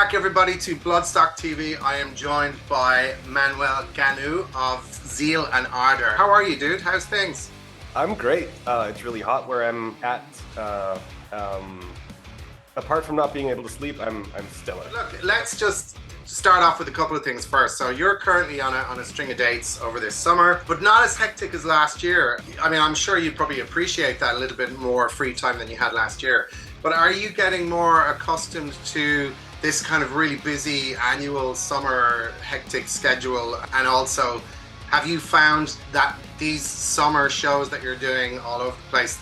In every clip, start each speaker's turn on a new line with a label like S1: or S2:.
S1: back, everybody, to Bloodstock TV. I am joined by Manuel Gagneux of Zeal Ardor. How are you, dude? How's things?
S2: I'm great. It's really hot where I'm at. Apart from not being able to sleep, I'm stellar.
S1: Look, let's just start off with a couple of things first. So you're currently on a string of dates over this summer, but not as hectic as last year. I mean, I'm sure you probably appreciate that a little bit more free time than you had last year. But are you getting more accustomed to this kind of really busy annual summer hectic schedule? And also, have you found that these summer shows that you're doing all over the place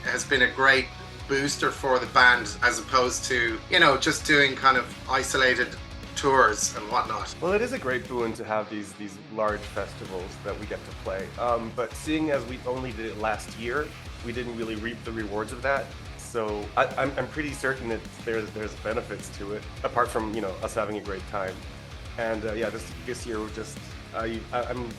S1: has been a great booster for the band, as opposed to, you know, just doing kind of isolated tours and whatnot?
S2: Well, it is a great boon to have these large festivals that we get to play. But seeing as we only did it last year, we didn't really reap the rewards of that. So I'm pretty certain that there's benefits to it, apart from, you know, us having a great time. And yeah, this year we're just I'm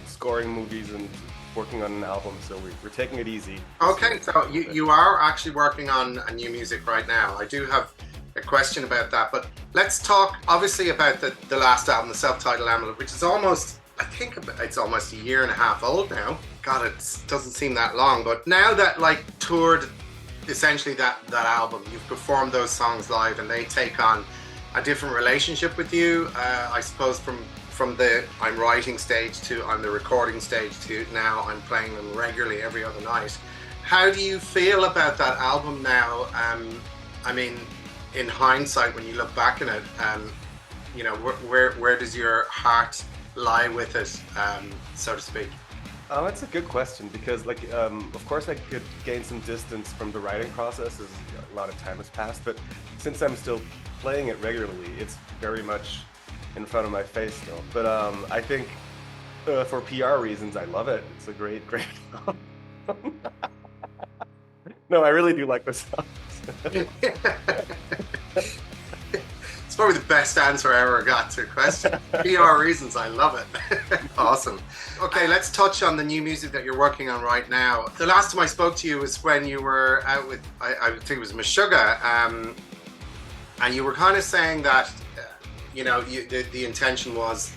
S2: scoring movies and working on an album, so we're taking it easy.
S1: Okay, so you are actually working on a new music right now. I do have a question about that, but let's talk obviously about the last album, the self-titled album, which is almost, I think it's almost a year and a half old now. God, it doesn't seem that long, but now that like toured essentially that album, you've performed those songs live and they take on a different relationship with you, I suppose, from the I'm writing stage to I'm the recording stage to now I'm playing them regularly every other night. How do you feel about that album now? I mean, in hindsight, when you look back on it, you know, where does your heart lie with it, so to speak?
S2: That's a good question, because like of course I could gain some distance from the writing process as a lot of time has passed, but since I'm still playing it regularly, it's very much in front of my face still. But I think for PR reasons, I love it. It's a great album. No, I really do like the songs.
S1: It's probably the best answer I ever got to a question. PR reasons, I love it. Awesome. Okay, let's touch on the new music that you're working on right now. The last time I spoke to you was when you were out with, I think it was Meshuggah, and you were kind of saying that, you know, the intention was,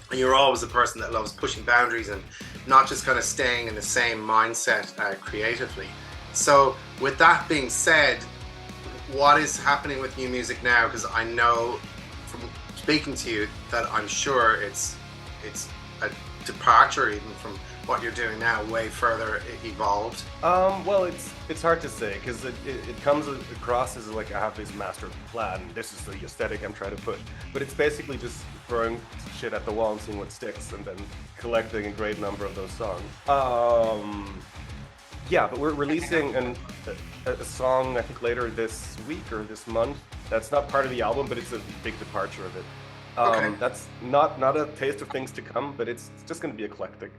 S1: and you're always a person that loves pushing boundaries and not just kind of staying in the same mindset creatively. So with that being said, what is happening with new music now? Because I know from speaking to you that I'm sure it's a departure even from what you're doing now, way further evolved.
S2: Well, it's hard to say, because it comes across as like I have this master plan, this is the aesthetic I'm trying to push, but it's basically just throwing shit at the wall and seeing what sticks and then collecting a great number of those songs. Yeah, but we're releasing a song, I think, later this week or this month. That's not part of the album, but it's a big departure of it.
S1: Okay.
S2: That's not a taste of things to come, but it's just going to be eclectic.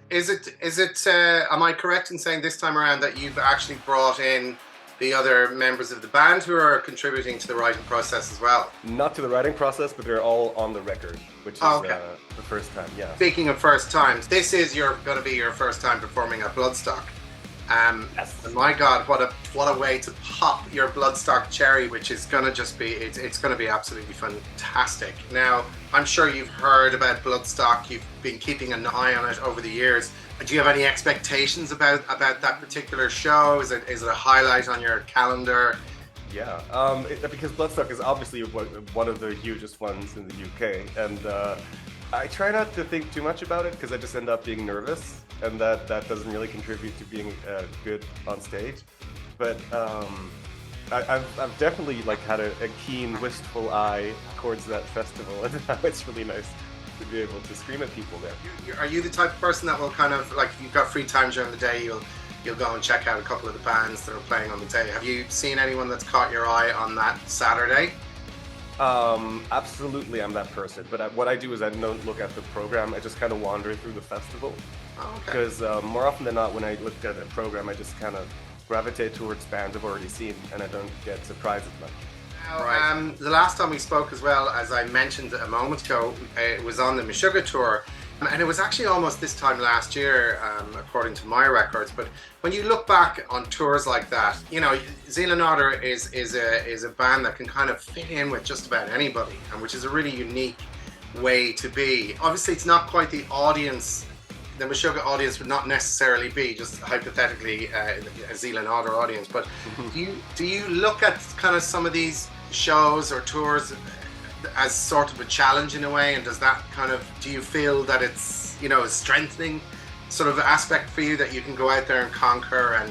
S1: Is it? Am I correct in saying this time around that you've actually brought in the other members of the band who are contributing to the writing process as well?
S2: Not to the writing process, but they're all on the record, which is the first time. Yeah.
S1: Speaking of first times, this is going to be your first time performing at Bloodstock.
S2: Yes.
S1: And my God, what a way to pop your Bloodstock cherry, which is going to just be, it's going to be absolutely fantastic. Now, I'm sure you've heard about Bloodstock, you've been keeping an eye on it over the years. Do you have any expectations about that particular show? Is it a highlight on your calendar?
S2: Yeah, because Bloodstock is obviously one of the hugest ones in the UK, and I try not to think too much about it because I just end up being nervous, and that doesn't really contribute to being good on stage. But I've definitely like had a keen, wistful eye towards that festival, and now it's really nice to be able to scream at people there.
S1: Are you the type of person that will kind of, like, you've got free time during the day, you'll go and check out a couple of the bands that are playing on the day? Have you seen anyone that's caught your eye on that Saturday?
S2: Absolutely, I'm that person. But what I do is I don't look at the program. I just kind of wander through the festival.
S1: Oh, okay.
S2: Because more often than not, when I look at a program, I just kind of gravitate towards bands I've already seen, and I don't get surprised as much.
S1: Now, the last time we spoke as well, as I mentioned a moment ago, it was on the Meshuggah tour. And it was actually almost this time last year, according to my records. But when you look back on tours like that, you know, Zeal Ardor is a band that can kind of fit in with just about anybody, and which is a really unique way to be. Obviously, it's not quite the audience. The Meshuggah audience would not necessarily be, just hypothetically, a Zeal Ardor audience. But do you look at kind of some of these shows or tours as sort of a challenge in a way, and does that kind of, do you feel that it's, you know, a strengthening sort of aspect for you, that you can go out there and conquer and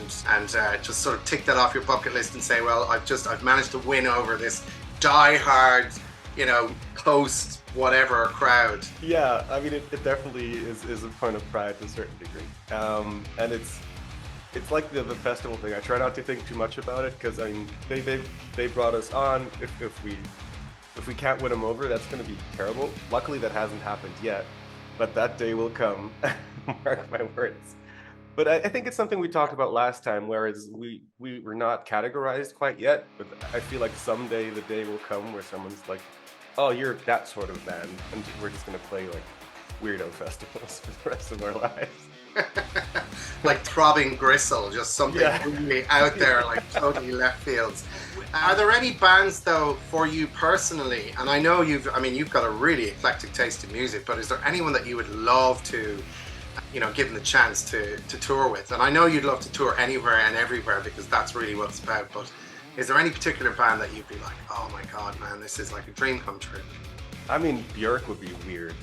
S1: just sort of tick that off your bucket list and say, well, I've managed to win over this die-hard, you know, post whatever crowd?
S2: Yeah, I mean, it definitely is a point of pride to a certain degree, and it's like the festival thing. I try not to think too much about it, because I mean, they brought us on. If we can't win them over, that's going to be terrible. Luckily, that hasn't happened yet, but that day will come. Mark my words. But I think it's something we talked about last time, whereas we were not categorized quite yet, but I feel like someday the day will come where someone's like, oh, you're that sort of band, and we're just going to play like weirdo festivals for the rest of our lives.
S1: Like Throbbing Gristle, just something really out there, like totally left fields. Are there any bands though for you personally? And I know you've got a really eclectic taste in music, but is there anyone that you would love to, you know, given the chance to tour with? And I know you'd love to tour anywhere and everywhere, because that's really what it's about, but is there any particular band that you'd be like, oh my god, man, this is like a dream come true?
S2: I mean, Bjork would be weird,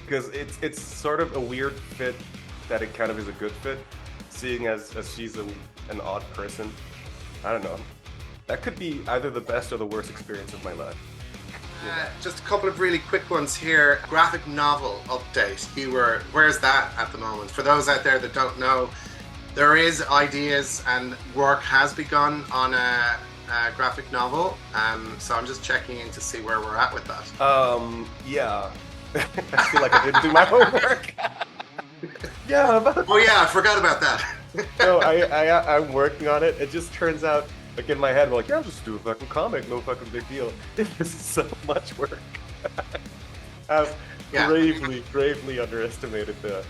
S2: because it's sort of a weird fit that it kind of is a good fit, seeing as she's an odd person. I don't know. That could be either the best or the worst experience of my life.
S1: Just a couple of really quick ones here. Graphic novel update. Where's that at the moment? For those out there that don't know, there is ideas and work has begun on a graphic novel. So I'm just checking in to see where we're at with that.
S2: Yeah. I feel like I didn't do my homework. Yeah.
S1: Oh yeah, I forgot about that.
S2: No, I'm working on it. It just turns out, like in my head, I'm like, yeah, I'll just do a fucking comic, no fucking big deal. This is so much work. I've gravely underestimated the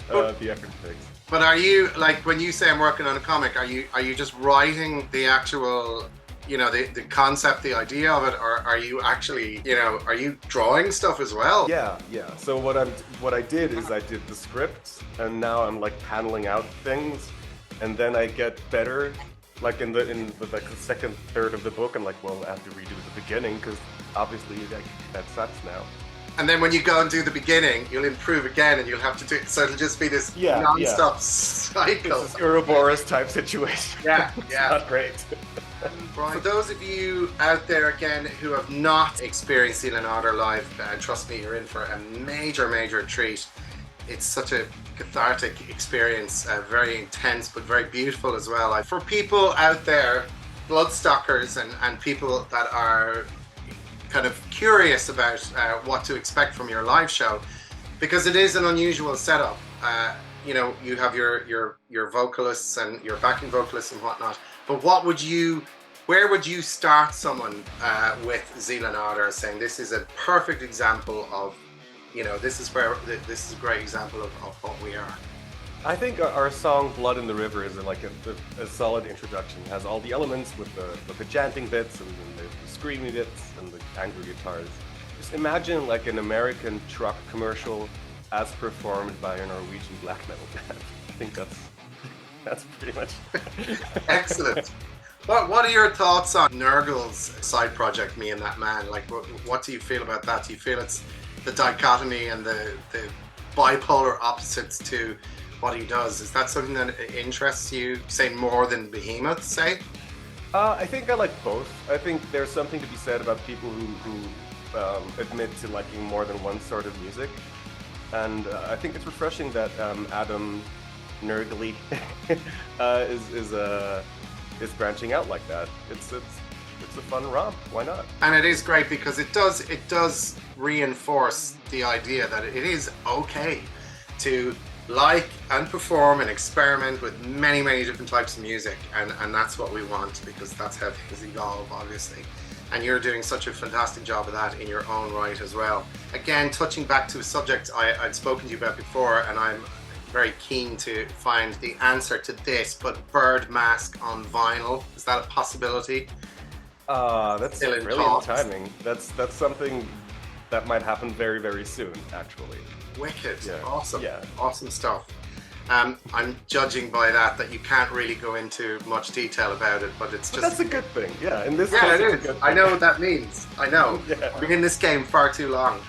S2: effort things.
S1: But are you, like, when you say I'm working on a comic, are you just writing the actual, you know, the concept, the idea of it, or are you actually, you know, are you drawing stuff as well?
S2: Yeah. So what I did is I did the script, and now I'm like paneling out things, and then I get better. Like in the like the second third of the book, I'm like, well, I have to redo the beginning, because obviously that sucks now.
S1: And then when you go and do the beginning, you'll improve again, and you'll have to do it. So it'll just be this non-stop cycle.
S2: It's this Ouroboros type situation.
S1: Yeah.
S2: Not great.
S1: For those of you out there again who have not experienced Zeal Ardor live, trust me, you're in for a major treat. It's such a cathartic experience, very intense but very beautiful as well. For people out there, Bloodstockers and people that are kind of curious about what to expect from your live show, because it is an unusual setup. You know, you have your vocalists and your backing vocalists and whatnot, but where would you start someone with Zeal Ardor, saying this is a perfect example of, you know, this is a great example of what we are?
S2: I think our song "Blood in the River" is like a solid introduction. It has all the elements with the chanting bits and the screamy bits and the angry guitars. Just imagine like an American truck commercial as performed by a Norwegian black metal band. I think that's pretty much
S1: excellent. What are your thoughts on Nurgle's side project, Me and That Man? Like, what do you feel about that? Do you feel it's the dichotomy and the bipolar opposites to what he does? Is that something that interests you, say, more than Behemoth, say?
S2: I think I like both. I think there's something to be said about people who admit to liking more than one sort of music. And I think it's refreshing that Adam Nurgley is branching out like that. It's a fun romp. Why not?
S1: And it is great because it does reinforce the idea that it is okay to like and perform and experiment with many different types of music, and that's what we want, because that's how things evolve, obviously. and you're doing such a fantastic job of that in your own right as well. Again, touching back to a subject I'd spoken to you about before, and I'm very keen to find the answer to this, but Birdmask on vinyl, is that a possibility?
S2: That's
S1: Still in
S2: brilliant
S1: talks.
S2: timing. That's something that might happen very, very soon, actually.
S1: Wicked.
S2: Yeah.
S1: Awesome.
S2: Yeah.
S1: Awesome stuff. I'm judging by that you can't really go into much detail about it, but it's
S2: But
S1: just...
S2: that's a good thing. Yeah, in this
S1: Yeah,
S2: case,
S1: it
S2: it's a
S1: is.
S2: good
S1: I
S2: thing.
S1: know what that means. I know.
S2: Yeah.
S1: I've been in this game far too long.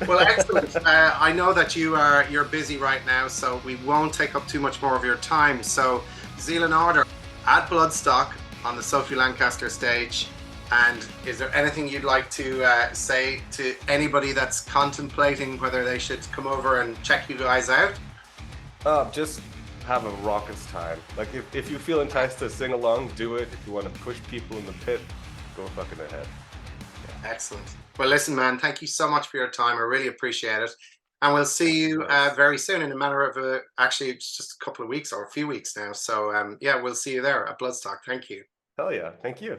S1: Well, excellent. I know that you're busy right now, so we won't take up too much more of your time. So, Zeal Ardor at Bloodstock on the Sophie Lancaster stage. And is there anything you'd like to say to anybody that's contemplating whether they should come over and check you guys out?
S2: Just have a raucous time. Like, if you feel enticed to sing along, do it. If you want to push people in the pit, go fucking ahead.
S1: Excellent. Well, listen, man, thank you so much for your time. I really appreciate it. And we'll see you very soon, in a matter of, actually, it's just a couple of weeks or a few weeks now. So, yeah, we'll see you there at Bloodstock. Thank you.
S2: Hell yeah. Thank you.